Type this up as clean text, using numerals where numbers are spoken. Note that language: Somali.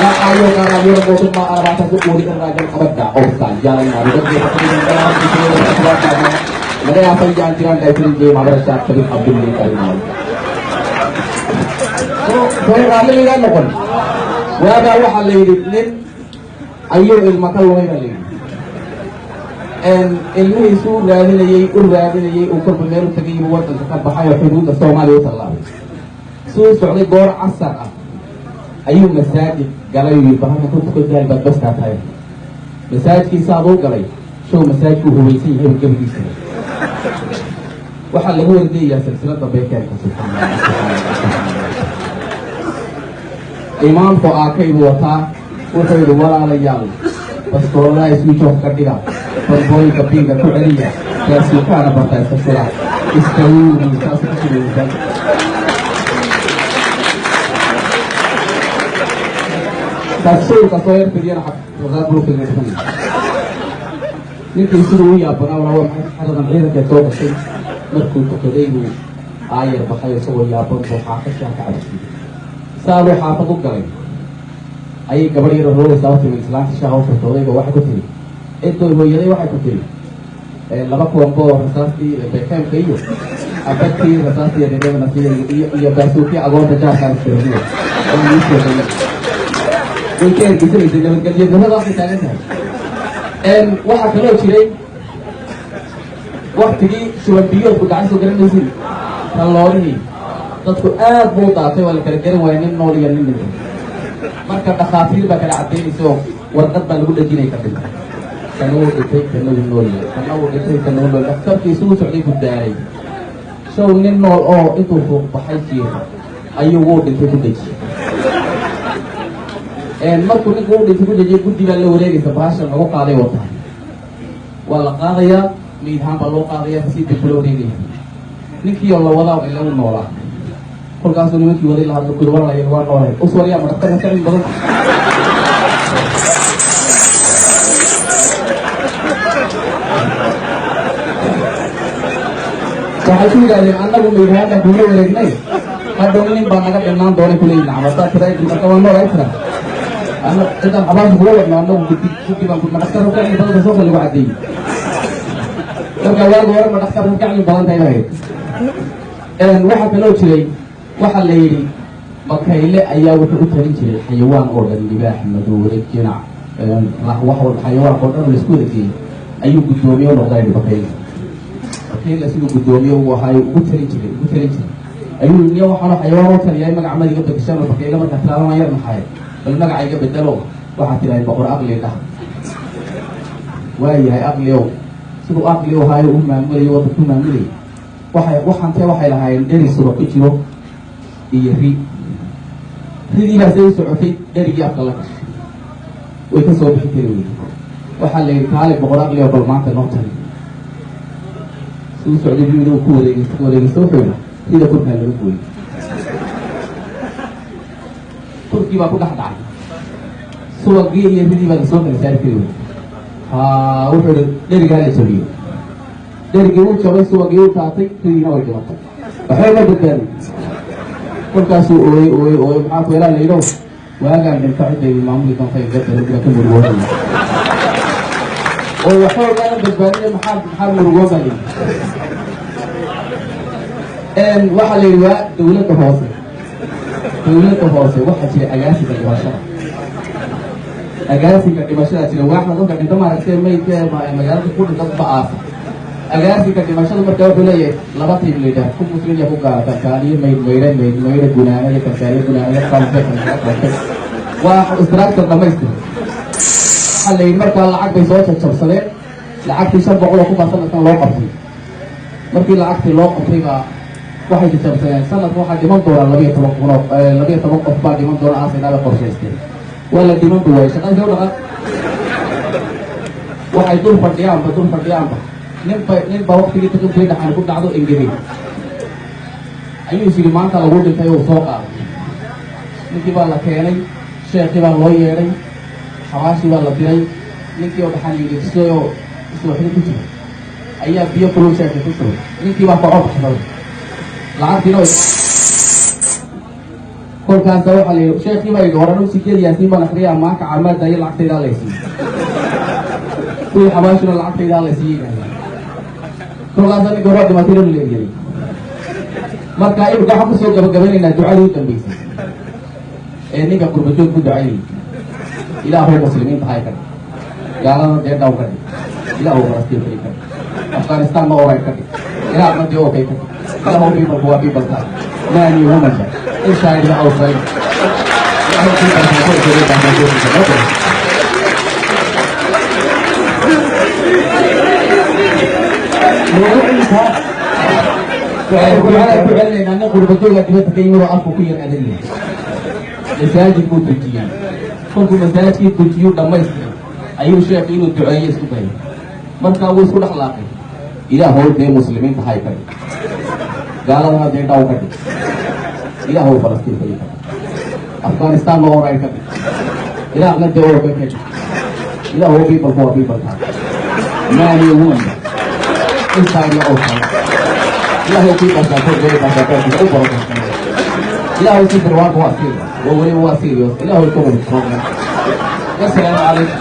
ayo karena dia bosan mah arah satu murid rakyat kepada saja yang ada di mereka apa yang jangan dari di madrasah Syarif Abdul Karim. So ramai kan pun. Wada wahal ini ayo ilmakal wahai lagi. ilmu isu raadinayay u raadinayay uu kolba meel u tagay inuu wadanka ka baxayo xuduudda Soomaaliya u tallaabay suu socday goor casar ah ayuu masaajid galay iyo bahanka ku tukaday badbastaa tahay masaajidkiisa aduu galay show masaajidku hubaysan yahay gabigiisa waxaa lagu wardiyaa silsilada beekeerka imaamku aakaydu wataa wuxuu yidhi walaalayaal bastooladaha isku joog ka dhiga barbooyinka biinga ku celiya gaasuukaana barta iska sila istawuuni saas ku sugaysan tasuulka soo yarfidiyana xaqaad buu filaysan ninkii siduu u yaabanaa waa maxay xaradan ciidanka soo gashay markuu tukaday buu aayar baxay isagoo yaaban buu xaafadkaa ka cabsiyey saabuu xaafad u galay ayay gabadh yar rooleysaa u timi islaanta shaaha u furtoodayba waxay ku tiri cidoo hooyaday waxay ku tiri laba kuwanboo rasaastii bekeemka iyo abadkii rasaastii dhedhemanasi iyo baasuukii agoonta jaarkaan istiramiya oo niisooday way ka ergisanaysay nabadgelyo darradaasay taagan tahay waxaa kaloo jiray waktigii shubanbiyoodku gacan soo garanaysin talloorihii dadku aad buu daatay waa la kala garan waaya nin nool iyo nin dhintay marka dhakhaatiir baa kala cadaynaysa oo warqad baa lagu dhajinay ka dhintay kana wuu dhintay kana wuu nool yahay kana wuu dhintay kana wuu nool dhakhtarkiisu u socday ku daaray show nin nool oo intuu fuuq baxay jiira ayuu wuu dhintay ku dhejiyey markuu ninku u dhintay ku dhejiyey guddi baa la wareegaysa bahashan lagu qaaday wataa waa la qaadayaa miidhaan baa loo qaadaya si dib kula wareegaya ninkii oo la wadaa ila u noolaa kolkaasuu nimankii waday lahadlo kuli warlaya waa noolay uswaryaa ma dhaktarka ka cilmi badan waxay ku yidhahdeen annagu miidhaanka kula wareegnay hadhow nin baa naga dhinaan doonay kuleeyihin cabataa tiraay marka waa nool ay tira cidaan abaanka kula wadno annagu guddi baan ma dhaktarka ka cilmi badanka soo lagu cadeeyey marka waaga hore ma dhaktarka ka cilmi badan tahay lahayd waxaa kaloo jiray waxaa la yidhi bakayle ayaa wuxuu u talin jiray xayawaan oo dhan libaax madoore jinac xayawaan oo dhan laisku wadageeyey ayuu guddoomiye u noqday bakayle bakayle siduu guddoomiye uu ahaay ugu talin jiray ayuu niyo waxaanu xayawaan u taliyahay magacmada iga bedeshaan bakayle markaa tilaaban yar maxay bal magaca iga bedelo waxaa tirahay boqor aqli dhah waayahay aqliow siduu aqli u ahaayo u maamulayo waddanku maamulayay waxaantee waxay lahaayeen dheri suba ku jiro iyo ridii baasay u socotay dherigii afka la gashay way ka soo bixi kari weyday waxaa la yidhi kaali boqor aqlio bal maanta noo tali siduu socday biyuda uu ku wareegeysta wuxuu yidhi rida korkaa laga gooyey turkii baa ku dhex dhacay subagii iyo ridii baa lasoo kala saari kari weyday wuxuu yidhi dherigaa la jabiyo dherigii uu jabay subagii u taatay ridiina way dhimatay waxay ma badbaadin kolkaasuu ooyey maxaa ku helaa layidho waagaan dhinta cidaydi maamuli doonta gadalga ka murugooday oo waxay gaana badbaadinay maxaa murugooda layidhi waxaa la yidhi waa dawladda hoose waxaa jira agaasiga dhimashada jira waaxda dadka dhinta maaragtay maydka magaalada ku dhinta ba aasa agaasiga dhimashada marka wuxuu leeyahay laba tiim la yidhaah ku muslim iyo ku gaara karkaaniyo maydhe gunaanada karkaaniyo gunaanada qalbe waa istiraagtar dhamaystir waxaa la yidhi markaa lacag bay soo jabsadeen lacagtii 500 oo ku baa sanadkan loo qabtay markii lacagtii loo qabtay baa waxay jabsadeen sanadka waxaa dhiman doonaa 12 qof baa dhiman doona aasinaada qorshaysteen waa la dhiman duway shaqadii u dhaqan waxay dul fadhiyaanba ninba waktigii taqibkii dhaxan ku dhacdo engegay ayuu is yidhi maanta lagu dhintay oo soo qaaday ninkii baa la keenay sheekii baa loo yeedhay xawaashii baa la diray ninkii oo dhaxan yidhi isagoo iswaxdi ku jira ayaa biyo kulul sheekay ku shubay ninkii baa kacoo baxsaday lacagtiina كل كان سوى عليه شيخي ما يدور أنا سكير ياسين بنخريها معك عمال ده يلعب تيدا ليسي كل حماشنا يلعب تيدا ليسي كل كان سوى يدور ما تيرم اللي يجري مركا إيه بقى حكوا سوى قبل إن الدعاء يتم ini gak berbeda ku doai ilahu muslimin tahaikan jalan dia tahu kan ilahu pasti berikan Afghanistan mau orang kan Iraq nanti oke kan ilahu people kan many women inside the outside ilahu kita semua jadi tangan kita oke Kuala nana berbeda lagi kita ingin aku punya adanya مساجد متجيين كنت مساجد تجيو دميسك أيو شيخ إنو دعاية سبعي مركا ويسكو دخلاقي إلا هو دي مسلمين تحاي كري قال أنا دي داو كري إلا هو فلسطين كري أفغانستان ما هو راي كري إلا أغنى دي هو كري إلا هو people for people كري many women inside the outside إلا هو people كري إلا هو سيد الواقع واسير وهو سيريوس إلا هو يكون السلام عليكم